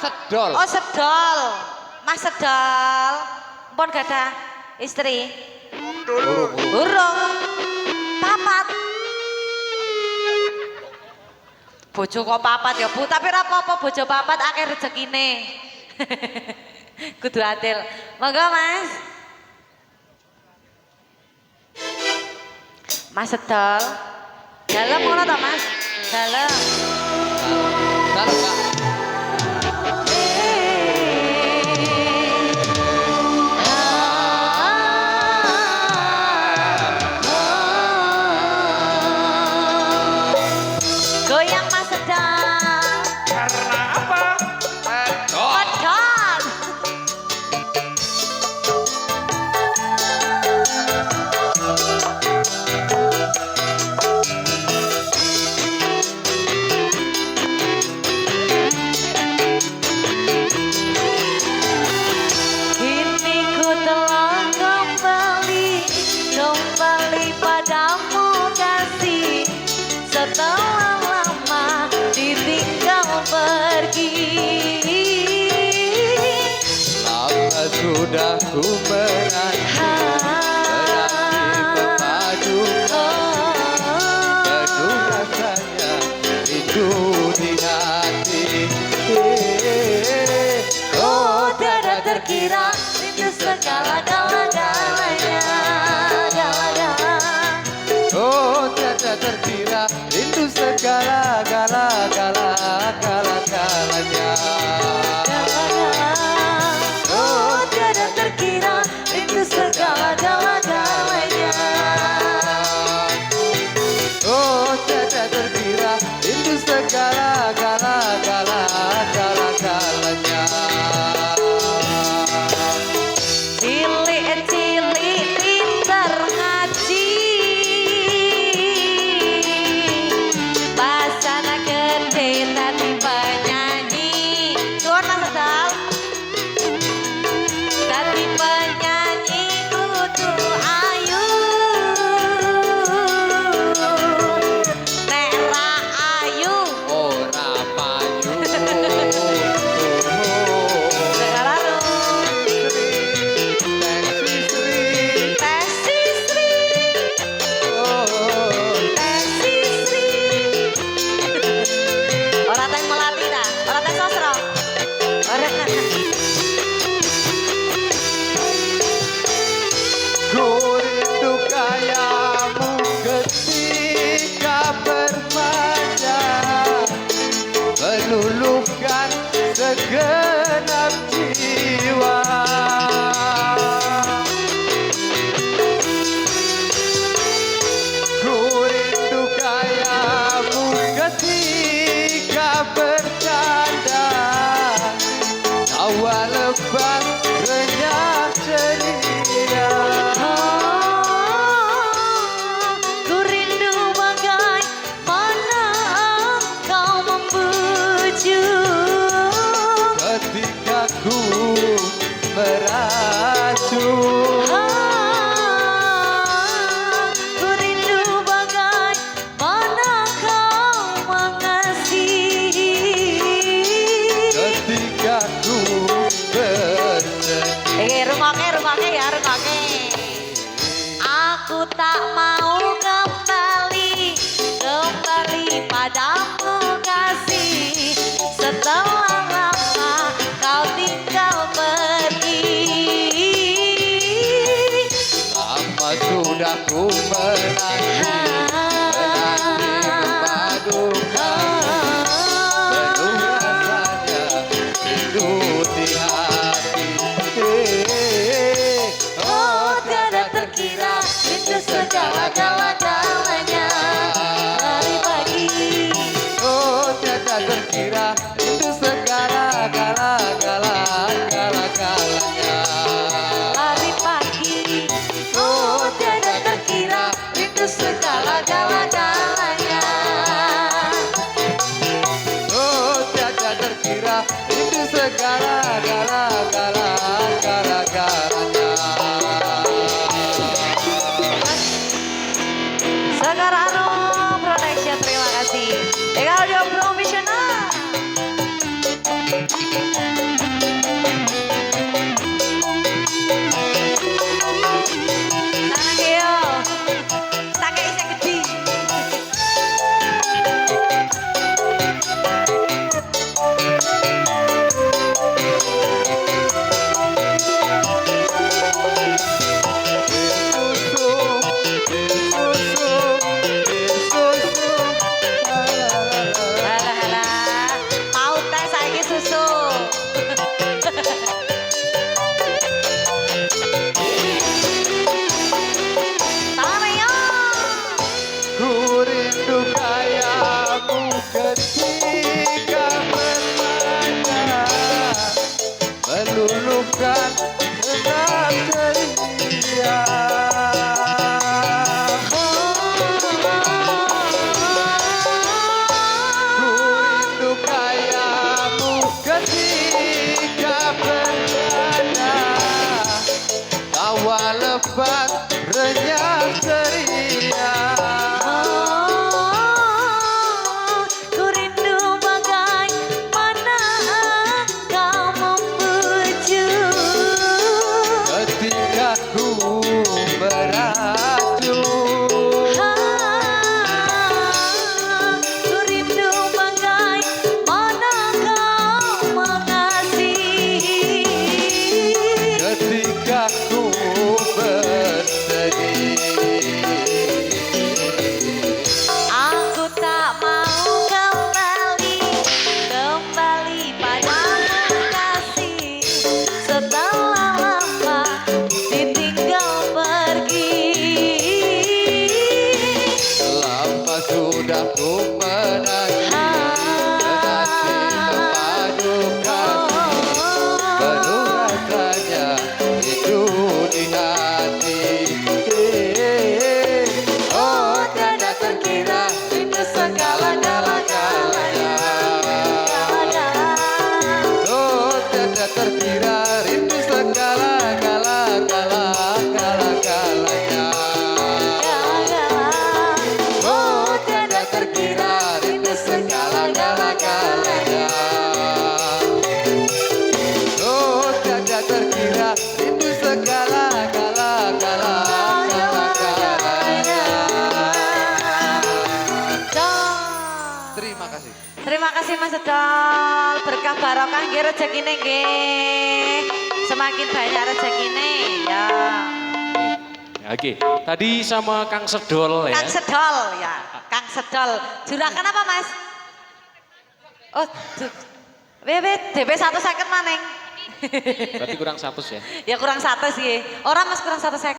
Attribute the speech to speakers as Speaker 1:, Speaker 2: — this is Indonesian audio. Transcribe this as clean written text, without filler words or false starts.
Speaker 1: Sedol.
Speaker 2: Oh sedol. Mas sedol. Pun gada istri. Urung. Papat. Bojo kok papat ya Bu, tapi ora apa-apa bojo papat akeh rezekine. Kudu adil. Monggo Mas. Mas sedol. Dalem ngono ta Mas? Dalem.
Speaker 1: Dalem Kak.
Speaker 2: Goyang Mas sedol.
Speaker 3: Karena apa?
Speaker 2: Pedon. Kini ku telah kembali padamu kasih. Setelah lama ditinggal pergi.
Speaker 1: Lama sudah ku menanti pemadu penuh rasanya itu di hati.
Speaker 2: Oh tiada terkira rindu segala-galanya.
Speaker 1: Oh tiada terkira rindu segala-galanya.
Speaker 2: Oh tiada terkira rindu segala-galanya.
Speaker 1: Oh tiada terkira rindu segala-galanya.
Speaker 2: Cilik-cilik pinter ngaji, basana gede tadi penyanyi. Suara Mas Sedal. Tadi penyanyi kudu ayu. Nek ra ayu
Speaker 1: Ora payu.
Speaker 2: sekarang tes istri. Orang teh melati ta, orang teh sosro. Orang
Speaker 1: Ku rindu kayamu ketika bermanja, meluluhkan segenap jiwa. Ku rindu kayamu ketika bercanda, tawa lepas renyah ceria.
Speaker 2: ku rindu bagaimana kau membujuk.
Speaker 1: Ketika ku meracun,
Speaker 2: Ku rindu bagaimana kau mengasihi.
Speaker 1: ketika ku bersedih.
Speaker 2: Rungoknya ya, rungoknya. Aku tak mau kembali padamu kasih. Setelah lama kau tinggal pergi.
Speaker 1: Lama sudah ku menanti pemadu penuh rasanya rindu di hati.
Speaker 2: Oh tiada terkira rindu segala-galanya. Dari pagi
Speaker 1: Oh tiada terkira rindu segala-galanya.
Speaker 2: hari pagi. Oh tiada terkira rindu segala-galanya.
Speaker 1: Oh tiada terkira rindu segala-galanya.
Speaker 2: Segar Arum Production, terima kasih. Audio Profesional. Tangan yo. Tak kei sing gedhi. Halah halah. Mau teh saiki susu. Tangan yo.
Speaker 1: Ku rindu kayamu ketika bermanja, meluluhkan dengan ceria. Ku rindu kayamu ketika bermanja, tawa lebat renyah ceria.
Speaker 2: Ku rindu bagaimana kau membujuk.
Speaker 1: Ketika ku meracun,
Speaker 2: Ku rindu bagaimana kau mengasihi.
Speaker 1: ketika ku bersedih.
Speaker 2: Aku tak mau kembali padamu kasih. Setelah lama ditinggal pergi.
Speaker 1: Lama sudah ku menanti sepadu kasih, penuh rasanya itu di hati. Oh, tiada terkira itu segala-galanya. Oh, tiada terkira rindu segala-galanya. Oh, tiada terkira rindu segala-galanya. Oh, tiada terkira rindu segala-galanya. Terima kasih.
Speaker 2: Terima kasih Mas Sedol, berkah barokah nggih rezekine nggih. Semakin banyak rezekine ya.
Speaker 3: Ya, oke, tadi sama Kang Sedol ya.
Speaker 2: Kang Sedol ya, Kang Sedol. Juragan apa Mas? Oh, DP 1 second maning.
Speaker 3: Berarti kurang 100 ya.
Speaker 2: Ya kurang 100 sih. Orang Mas kurang 1 second.